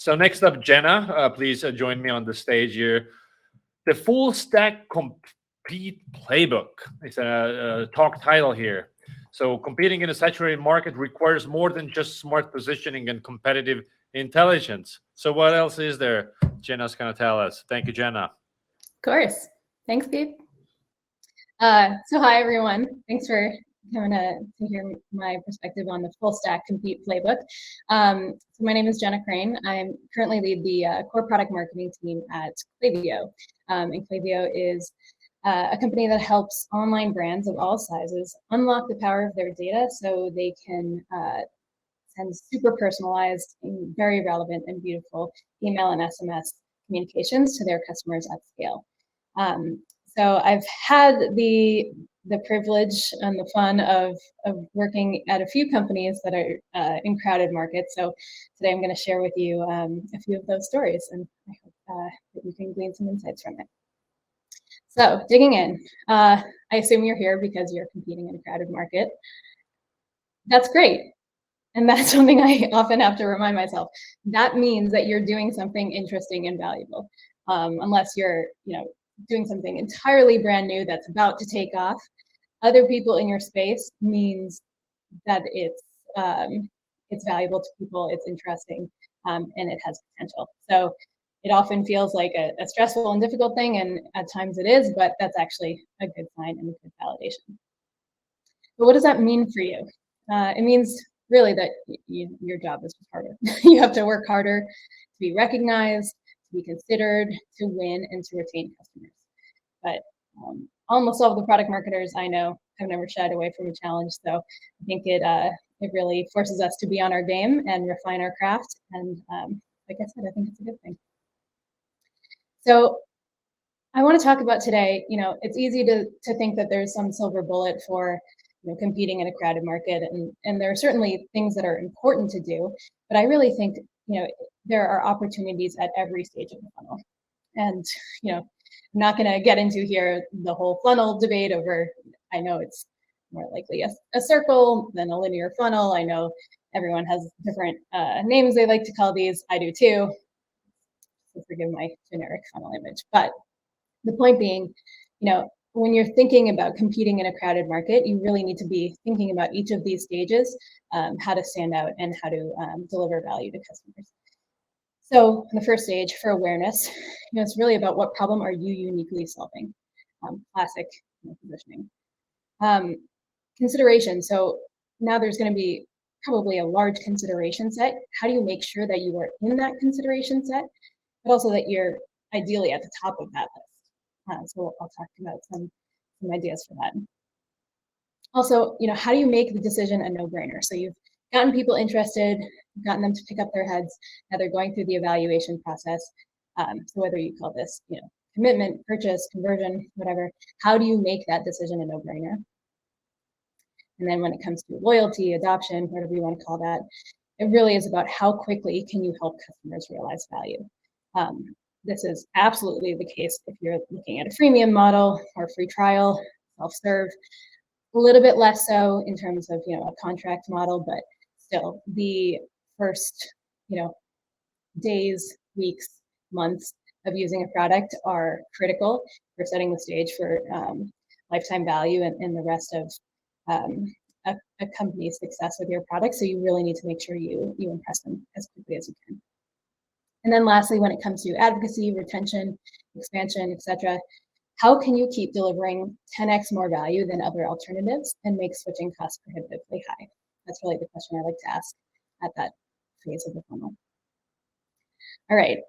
So next up, Jenna, please join me on the stage here. The full stack compete playbook is a talk title here. So competing in a saturated market requires more than just smart positioning and competitive intelligence. So what else is there? Jenna's going to tell us. Thank you, Jenna. Of course. Thanks, Pete. So hi, everyone. Thanks for coming to hear my perspective on the full stack compete playbook. So my name is Jenna Crane. I currently lead the core product marketing team at Klaviyo. And Klaviyo is a company that helps online brands of all sizes unlock the power of their data so they can send super personalized and very relevant and beautiful email and SMS communications to their customers at scale. So I've had the privilege and the fun of working at a few companies that are in crowded markets. So today I'm going to share with you a few of those stories, and I hope that you can glean some insights from it. So digging in, I assume you're here because you're competing in a crowded market. That's great. And that's something I often have to remind myself. That means that you're doing something interesting and valuable. Unless you're, doing something entirely brand new that's about to take off. Other people in your space means that it's valuable to people, it's interesting, and it has potential. So it often feels like a stressful and difficult thing, and at times it is, but that's actually a good sign and a good validation. But what does that mean for you? It means really that your job is just harder. You have to work harder to be recognized, to be considered, to win, and to retain customers. But almost all of the product marketers I know have never shied away from a challenge. So I think it really forces us to be on our game and refine our craft. And like I said, I think it's a good thing. So I want to talk about today, it's easy to think that there's some silver bullet for competing in a crowded market, and there are certainly things that are important to do, but I really think there are opportunities at every stage of the funnel. And I'm not going to get into here the whole funnel debate over, I know it's more likely a circle than a linear funnel. I know everyone has different names they like to call these. I do too. So forgive my generic funnel image, but the point being, when you're thinking about competing in a crowded market, you really need to be thinking about each of these stages, how to stand out and how to deliver value to customers. So the first stage for awareness, it's really about what problem are you uniquely solving? Classic positioning. Consideration. So now there's going to be probably a large consideration set. How do you make sure that you are in that consideration set, but also that you're ideally at the top of that list? So I'll talk about some ideas for that. Also, how do you make the decision a no-brainer? So you've gotten people interested, gotten them to pick up their heads. Now they're going through the evaluation process. So whether you call this, commitment, purchase, conversion, whatever, how do you make that decision a no-brainer? And then when it comes to loyalty, adoption, whatever you want to call that, it really is about how quickly can you help customers realize value. This is absolutely the case if you're looking at a freemium model or free trial, self-serve. A little bit less so in terms of a contract model, but still the first days, weeks, months of using a product are critical for setting the stage for lifetime value and the rest of a company's success with your product. So you really need to make sure you impress them as quickly as you can. And then lastly, when it comes to advocacy, retention, expansion, etc., how can you keep delivering 10x more value than other alternatives and make switching costs prohibitively high? That's really the question I like to ask at that phase of the funnel. All right,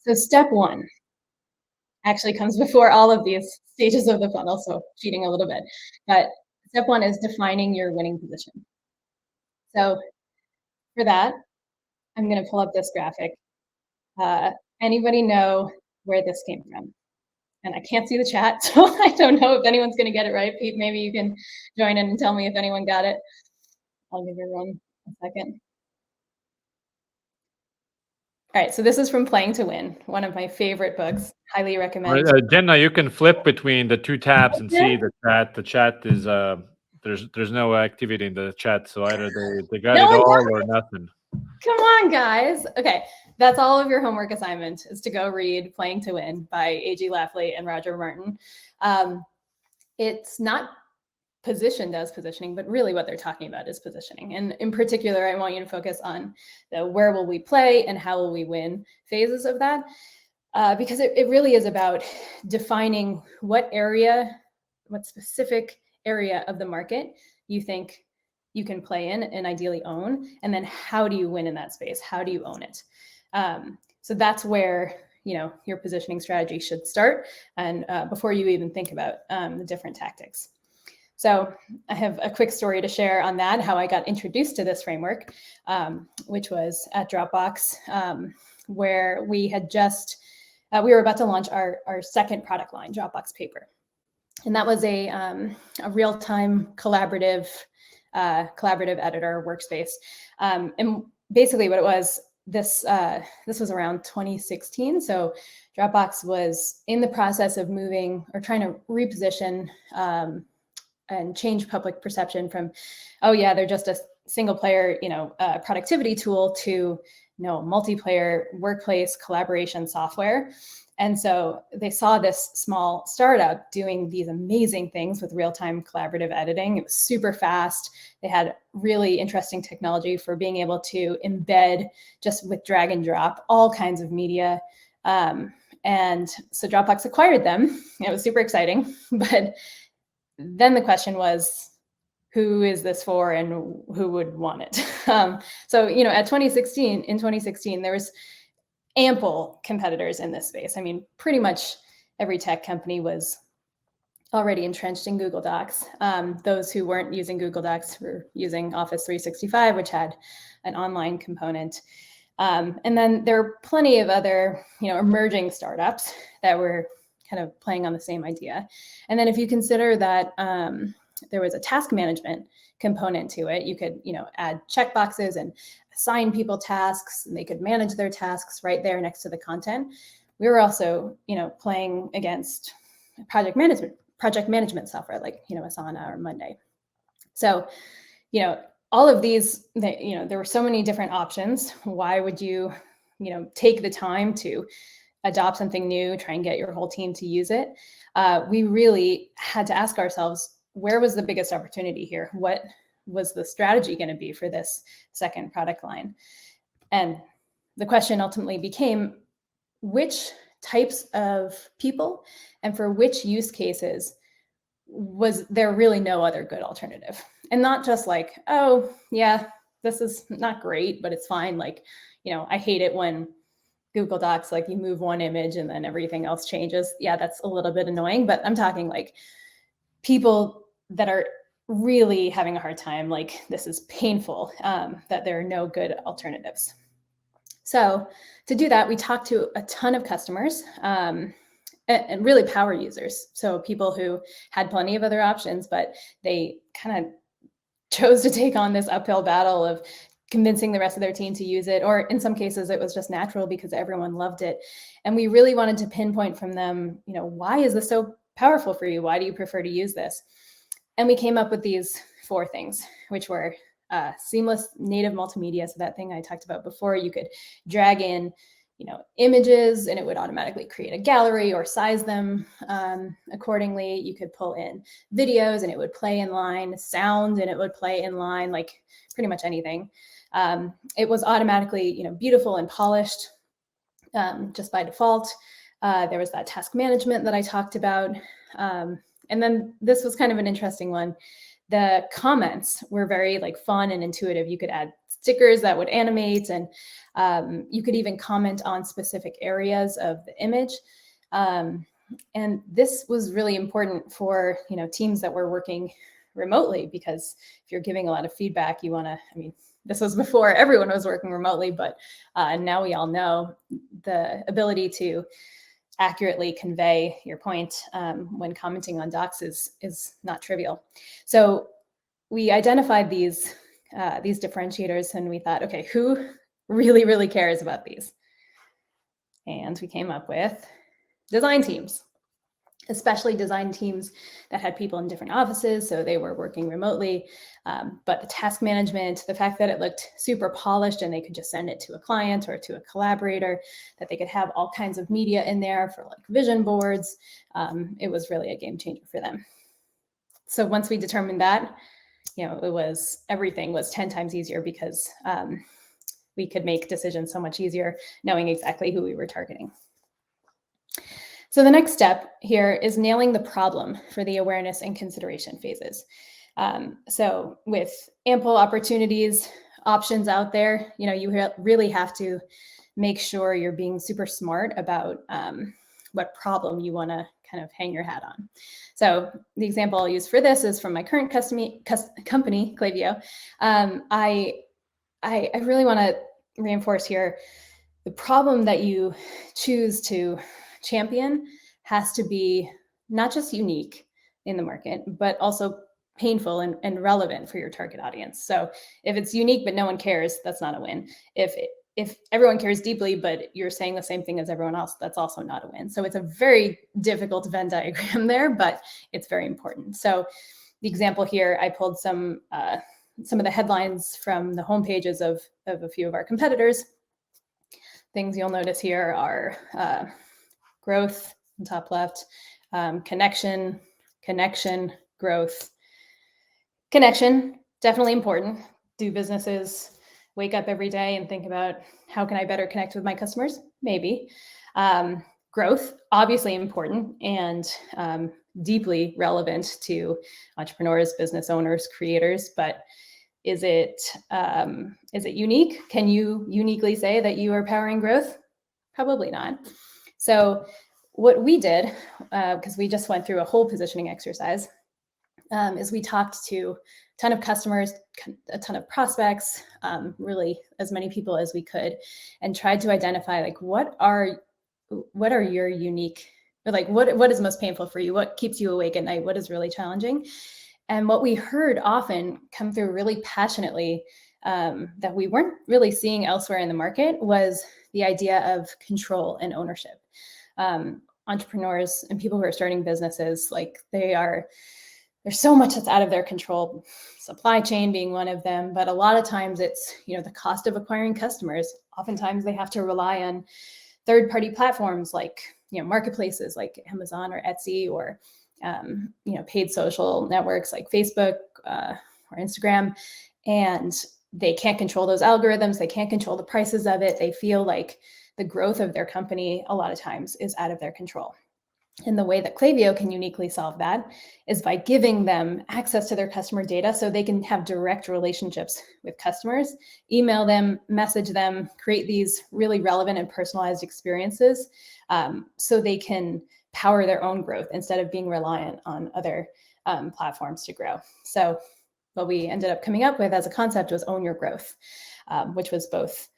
so step one actually comes before all of these stages of the funnel, so cheating a little bit. But step one is defining your winning position. So for that, I'm going to pull up this graphic. Anybody know where this came from? And I can't see the chat, so I don't know if anyone's going to get it right. Pete, maybe you can join in and tell me if anyone got it. I'll give everyone a second. All right, so this is from Playing to Win, one of my favorite books. Highly recommend. Jenna, you can flip between the two tabs and see the chat. The chat is there's no activity in the chat, so either they got it all or nothing. Come on, guys. Okay, that's all of your homework assignment is to go read Playing to Win by A.G. Lafley and Roger Martin. It's not positioned as positioning, but really what they're talking about is positioning. And in particular, I want you to focus on the where will we play and how will we win phases of that, because it really is about defining what specific area of the market you think you can play in and ideally own, and then how do you win in that space? How do you own it? So that's where your positioning strategy should start, and before you even think about the different tactics. So I have a quick story to share on that, how I got introduced to this framework, which was at Dropbox, where we had we were about to launch our second product line, Dropbox Paper. And that was a real-time collaborative editor workspace. And basically what it was, this was around 2016. So Dropbox was in the process of moving or trying to reposition and change public perception from, oh yeah, they're just a single player, productivity tool to multiplayer workplace collaboration software. And so they saw this small startup doing these amazing things with real-time collaborative editing. It was super fast. They had really interesting technology for being able to embed just with drag and drop all kinds of media. And so Dropbox acquired them. It was super exciting, but then the question was, who is this for and who would want it? So, in 2016, there was ample competitors in this space. I mean, pretty much every tech company was already entrenched in Google Docs. Those who weren't using Google Docs were using Office 365, which had an online component. And then there are plenty of other, emerging startups that were kind of playing on the same idea. And then if you consider that there was a task management component to it, you could, add checkboxes and assign people tasks, and they could manage their tasks right there next to the content. We were also, playing against project management software like, Asana or Monday. So, all of these, there were so many different options. Why would you, take the time to adopt something new, try and get your whole team to use it? We really had to ask ourselves, where was the biggest opportunity here? What was the strategy going to be for this second product line? And the question ultimately became, which types of people and for which use cases was there really no other good alternative? And not just like, oh yeah, this is not great, but it's fine. Like, I hate it when Google Docs, like you move one image and then everything else changes. Yeah, that's a little bit annoying, but I'm talking like people that are really having a hard time, like this is painful, that there are no good alternatives. So to do that, we talked to a ton of customers and really power users. So people who had plenty of other options, but they kind of chose to take on this uphill battle of convincing the rest of their team to use it, or in some cases it was just natural because everyone loved it. And we really wanted to pinpoint from them, why is this so powerful for you? Why do you prefer to use this? And we came up with these 4 things, which were seamless native multimedia. So that thing I talked about before, you could drag in, images and it would automatically create a gallery or size them accordingly. You could pull in videos and it would play in line, sound and it would play in line, like pretty much anything. It was automatically, beautiful and polished just by default. There was that task management that I talked about. And then this was kind of an interesting one. The comments were very fun and intuitive. You could add stickers that would animate, and you could even comment on specific areas of the image. And this was really important for teams that were working remotely, because if you're giving a lot of feedback, you want to, this was before everyone was working remotely, but now we all know the ability to accurately convey your point when commenting on docs is not trivial. So we identified these differentiators, and we thought, okay, who really cares about these? And we came up with design teams. especially design teams that had people in different offices, so they were working remotely. But the task management, the fact that it looked super polished and they could just send it to a client or to a collaborator, that they could have all kinds of media in there for like vision boards, it was really a game changer for them. So once we determined that, everything was 10 times easier because we could make decisions so much easier knowing exactly who we were targeting. So the next step here is nailing the problem for the awareness and consideration phases. So with ample opportunities, options out there, you really have to make sure you're being super smart about what problem you want to kind of hang your hat on. So the example I'll use for this is from my current company, Klaviyo. I really want to reinforce here, the problem that you choose to champion has to be not just unique in the market, but also painful and relevant for your target audience. So if it's unique but no one cares, that's not a win. If everyone cares deeply, but you're saying the same thing as everyone else, that's also not a win. So it's a very difficult Venn diagram there, but it's very important. So the example here, I pulled some of the headlines from the homepages of a few of our competitors. Things you'll notice here are growth in top left, connection, growth. Connection, definitely important. Do businesses wake up every day and think about how can I better connect with my customers? Maybe. Growth, obviously important and deeply relevant to entrepreneurs, business owners, creators, but is it unique? Can you uniquely say that you are powering growth? Probably not. So what we did, because we just went through a whole positioning exercise, is we talked to a ton of customers, a ton of prospects, really as many people as we could, and tried to identify like what are your unique, or like what is most painful for you, what keeps you awake at night, what is really challenging. And what we heard often come through really passionately, that we weren't really seeing elsewhere in the market, was the idea of control and ownership. Entrepreneurs and people who are starting businesses, like there's so much that's out of their control, supply chain being one of them, but a lot of times it's, the cost of acquiring customers. Oftentimes they have to rely on third-party platforms like, marketplaces like Amazon or Etsy, or, paid social networks like Facebook or Instagram. And they can't control those algorithms. They can't control the prices of it. They feel like the growth of their company a lot of times is out of their control. And the way that Klaviyo can uniquely solve that is by giving them access to their customer data so they can have direct relationships with customers, email them, message them, create these really relevant and personalized experiences, so they can power their own growth instead of being reliant on other platforms to grow. So what we ended up coming up with as a concept was Own Your Growth, which was both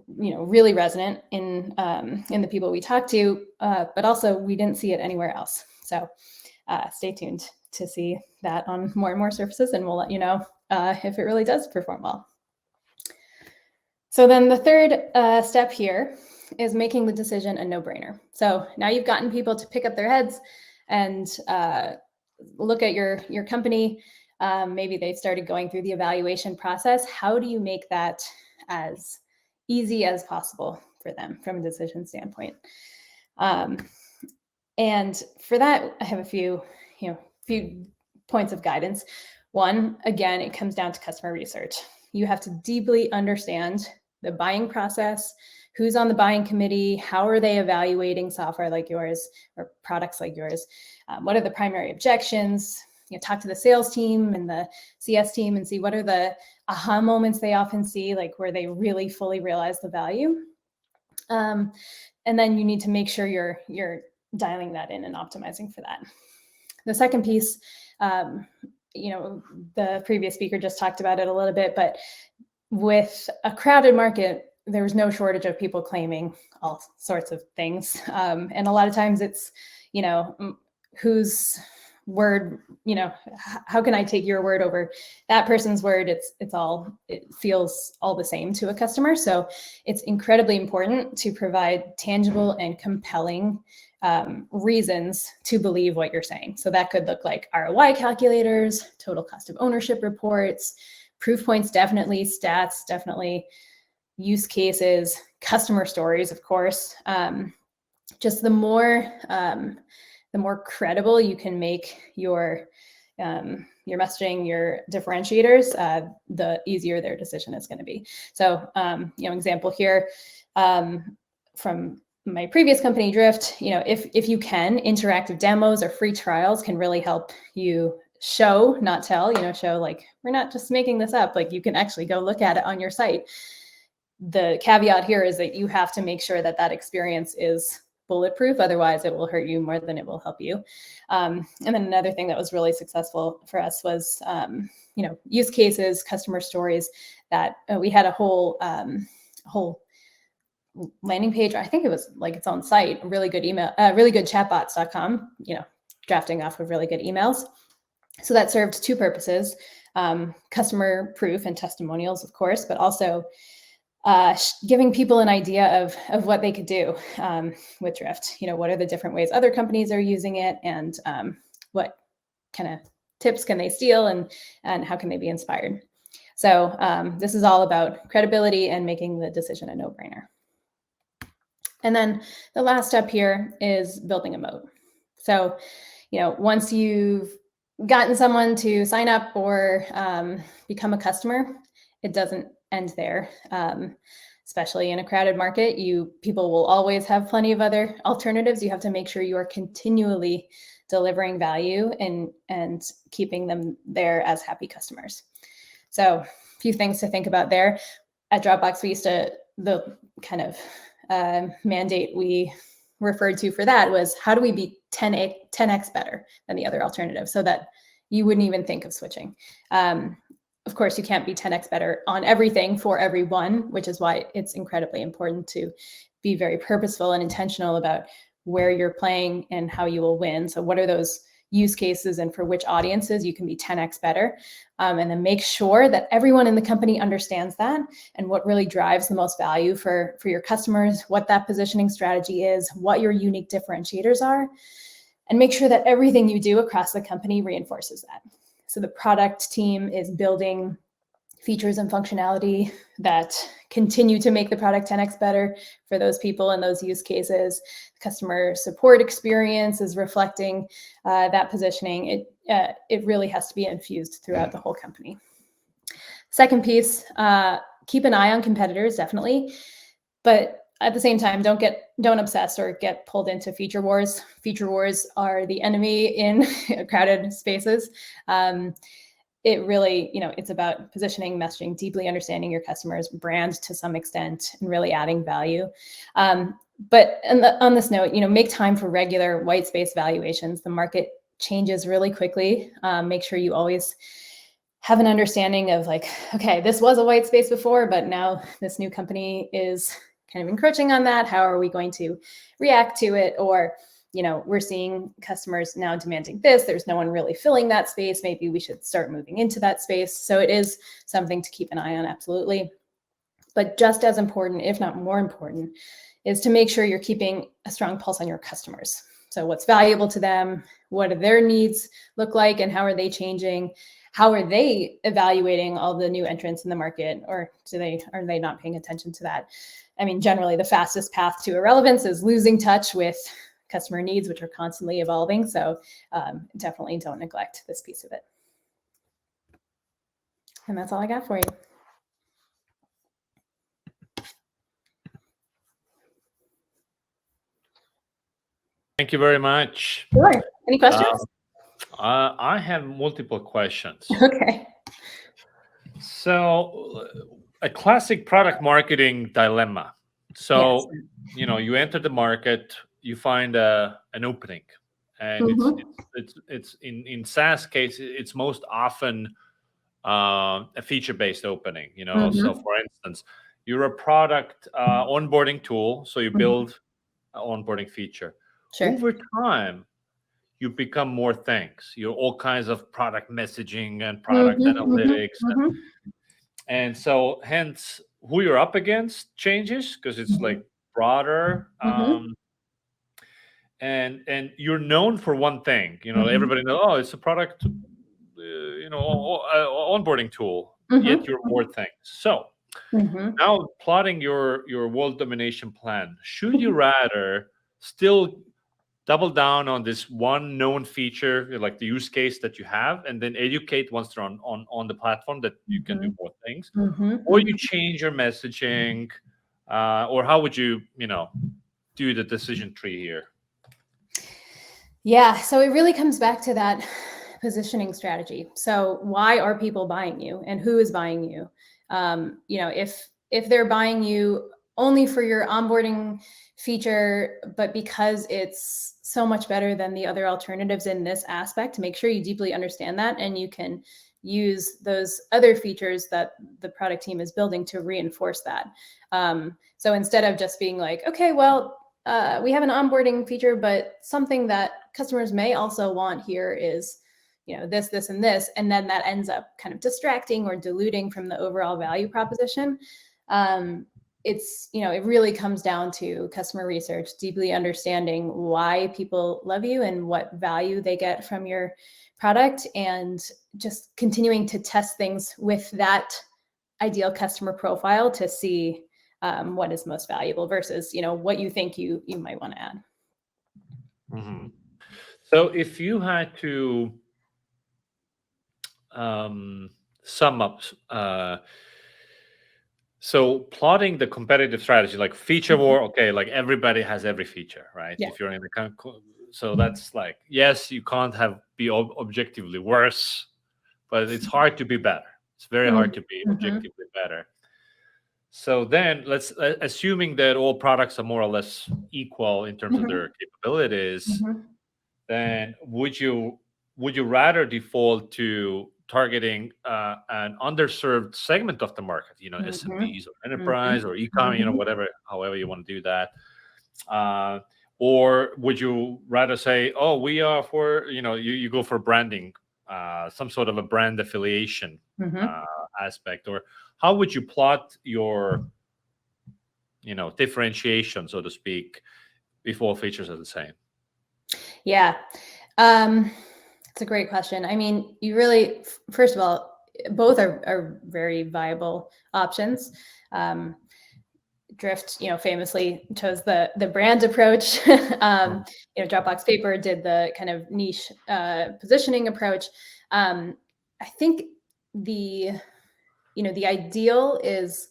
really resonant in the people we talked to, but also we didn't see it anywhere else. So stay tuned to see that on more and more surfaces, and we'll let you know if it really does perform well. So then the third step here is making the decision a no-brainer. So now you've gotten people to pick up their heads and look at your company. Maybe they started going through the evaluation process. How do you make that as easy as possible for them from a decision standpoint? And for that, I have a few points of guidance. One, again, it comes down to customer research. You have to deeply understand the buying process, who's on the buying committee, how are they evaluating software like yours or products like yours? What are the primary objections? Talk to the sales team and the CS team and see what are the aha moments they often see, like where they really fully realize the value. And then you need to make sure you're dialing that in and optimizing for that. The second piece, the previous speaker just talked about it a little bit, but with a crowded market, there's no shortage of people claiming all sorts of things. And a lot of times it's, whose word, how can I take your word over that person's word? It feels all the same to a customer. So it's incredibly important to provide tangible and compelling reasons to believe what you're saying. So that could look like ROI calculators, total cost of ownership reports, proof points, definitely, stats, definitely, use cases, customer stories, of course. Just the more credible you can make your messaging, your differentiators, the easier their decision is going to be. So, example here from my previous company, Drift. If you can, interactive demos or free trials can really help you show, not tell. Show like we're not just making this up. Like you can actually go look at it on your site. The caveat here is that you have to make sure that that experience is bulletproof. Otherwise, it will hurt you more than it will help you. And then another thing that was really successful for us was, use cases, customer stories that we had a whole landing page. I think it was like its own site, really good email, really good chatbots.com, drafting off of really good emails. So that served two purposes, customer proof and testimonials, of course, but also giving people an idea of what they could do with Drift. What are the different ways other companies are using it, and what kind of tips can they steal, and how can they be inspired? So this is all about credibility and making the decision a no-brainer. And then the last step here is building a moat. So, once you've gotten someone to sign up or become a customer, it doesn't end there. Especially in a crowded market, people will always have plenty of other alternatives. You have to make sure you are continually delivering value and keeping them there as happy customers. So a few things to think about there. At Dropbox, the kind of mandate we referred to for that was, how do we be 10x better than the other alternative so that you wouldn't even think of switching? Of course, you can't be 10x better on everything for everyone, which is why it's incredibly important to be very purposeful and intentional about where you're playing and how you will win. So what are those use cases and for which audiences you can be 10x better? And then make sure that everyone in the company understands that and what really drives the most value for your customers, what that positioning strategy is, what your unique differentiators are, and make sure that everything you do across the company reinforces that. So the product team is building features and functionality that continue to make the product 10x better for those people and those use cases. Customer support experience is reflecting that positioning. It really has to be infused throughout the whole company. Second piece, keep an eye on competitors, definitely, but at the same time, don't obsess or get pulled into feature wars. Feature wars are the enemy in crowded spaces. It really, it's about positioning, messaging, deeply understanding your customers' brand to some extent, and really adding value. But on this note, make time for regular white space valuations. The market changes really quickly. Make sure you always have an understanding of like, okay, this was a white space before, but now this new company is kind of encroaching on that. How are we going to react to it? Or, we're seeing customers now demanding this. There's no one really filling that space. Maybe we should start moving into that space. So it is something to keep an eye on, absolutely. But just as important, if not more important, is to make sure you're keeping a strong pulse on your customers. So what's valuable to them? What do their needs look like? And how are they changing? How are they evaluating all the new entrants in the market? Or are they not paying attention to that? I mean, generally, the fastest path to irrelevance is losing touch with customer needs, which are constantly evolving. So definitely don't neglect this piece of it. And that's all I got for you. Thank you very much. Sure. Any questions? I have multiple questions. Okay. So a classic product marketing dilemma. So, yes. You enter the market, you find an opening, and it's in SaaS case, it's most often a feature-based opening. So for instance, you're a product onboarding tool, so you build an onboarding feature. Sure. Over time, you become more things. You're all kinds of product messaging and product analytics. And so hence who you're up against changes because it's like broader. and you're known for one thing. Everybody knows, oh, it's a product, onboarding tool. Yet you're more things. So now plotting your world domination plan, should you rather still double down on this one known feature, like the use case that you have, and then educate once they're on the platform that you can do more things, or you change your messaging, or how would you do the decision tree here? Yeah, so it really comes back to that positioning strategy. So why are people buying you, and who is buying you? If they're buying you only for your onboarding feature, but because it's so much better than the other alternatives in this aspect, make sure you deeply understand that, and you can use those other features that the product team is building to reinforce that. So instead of just being like, okay, well, we have an onboarding feature, but something that customers may also want here is, this, this, and this, and then that ends up kind of distracting or diluting from the overall value proposition. It really comes down to customer research, deeply understanding why people love you and what value they get from your product, and just continuing to test things with that ideal customer profile to see what is most valuable versus what you think you might want to add. So if you had to sum up, so plotting the competitive strategy, like feature war, okay, like everybody has every feature, right? Yeah. If you're in the so that's like, yes, you can't be objectively worse, but it's hard to be better. It's very hard to be objectively better. So then let's assuming that all products are more or less equal in terms of their capabilities, then would you rather default to targeting an underserved segment of the market, SMBs or enterprise or e-com, whatever, however you want to do that, or would you rather say, oh, we are for, you go for branding, some sort of a brand affiliation aspect, or how would you plot your differentiation, so to speak, if all features are the same? Yeah, it's a great question. I mean, you really, first of all, both are very viable options. Drift, famously chose the brand approach. Dropbox Paper did the kind of niche positioning approach. I think the ideal is,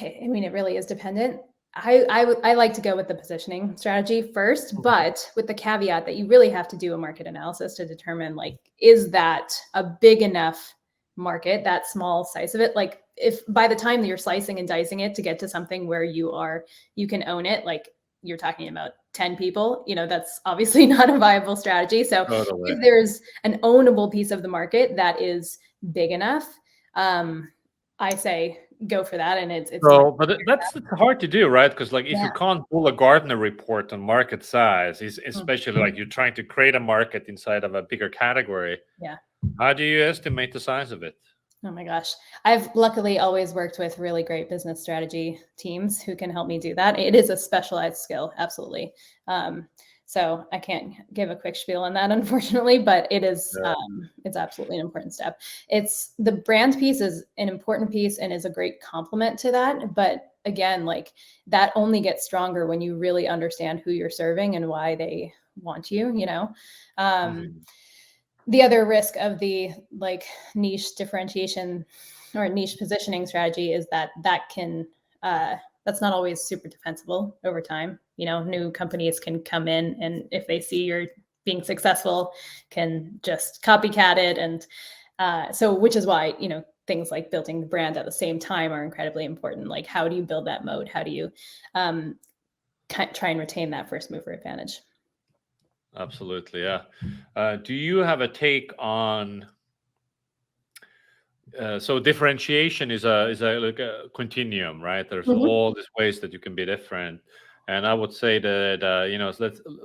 I mean, it really is dependent. I like to go with the positioning strategy first, but with the caveat that you really have to do a market analysis to determine, like, is that a big enough market, that small slice of it? Like, if by the time that you're slicing and dicing it to get to something where you can own it, like you're talking about 10 people, that's obviously not a viable strategy. So if there's an ownable piece of the market that is big enough, I say go for that. And it's but that's hard to do, right? Because like if you can't pull a Gartner report on market size, especially like you're trying to create a market inside of a bigger category, how do you estimate the size of it? Oh my gosh. I've luckily always worked with really great business strategy teams who can help me do that. It is a specialized skill, absolutely. So I can't give a quick spiel on that, unfortunately, but it is, it's absolutely an important step. It's the brand piece is an important piece and is a great complement to that. But again, like that only gets stronger when you really understand who you're serving and why they want you, The other risk of the like niche differentiation or niche positioning strategy is that can, that's not always super defensible over time. New companies can come in and if they see you're being successful, can just copycat it. And so, which is why, things like building the brand at the same time are incredibly important. Like, how do you build that moat? How do you try and retain that first mover advantage? Absolutely, yeah. Do you have a take on? So differentiation is like a continuum, right? There's all these ways that you can be different, and I would say that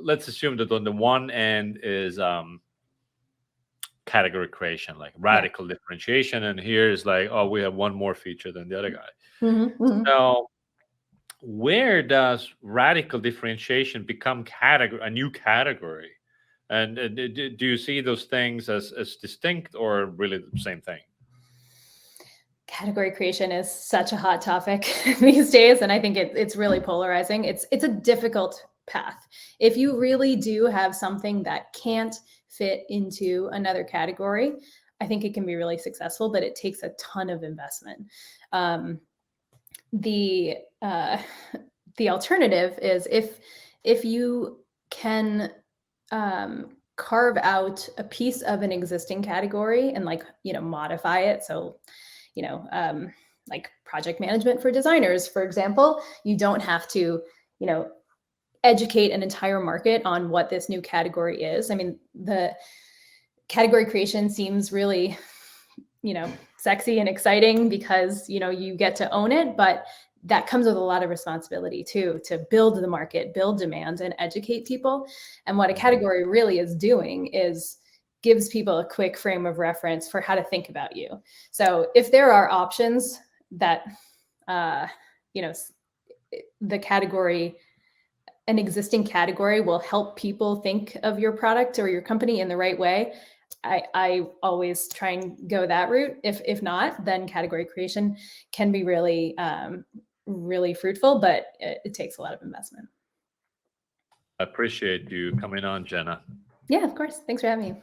let's assume that on the one end is category creation, like radical differentiation, and here is like, oh, we have one more feature than the other guy. So where does radical differentiation become a new category? And do you see those things as distinct or really the same thing? Category creation is such a hot topic these days, and I think it's really polarizing. It's a difficult path. If you really do have something that can't fit into another category, I think it can be really successful, but it takes a ton of investment. The alternative is if you can carve out a piece of an existing category and modify it. So, like project management for designers, for example, you don't have to, educate an entire market on what this new category is. I mean, the category creation seems really, sexy and exciting because, you get to own it, but that comes with a lot of responsibility too, to build the market, build demand, and educate people. And what a category really is doing is gives people a quick frame of reference for how to think about you. So if there are options that, the category, an existing category will help people think of your product or your company in the right way, I always try and go that route. If not, then category creation can be really, really fruitful, but it takes a lot of investment. I appreciate you coming on, Jenna. Yeah, of course. Thanks for having me.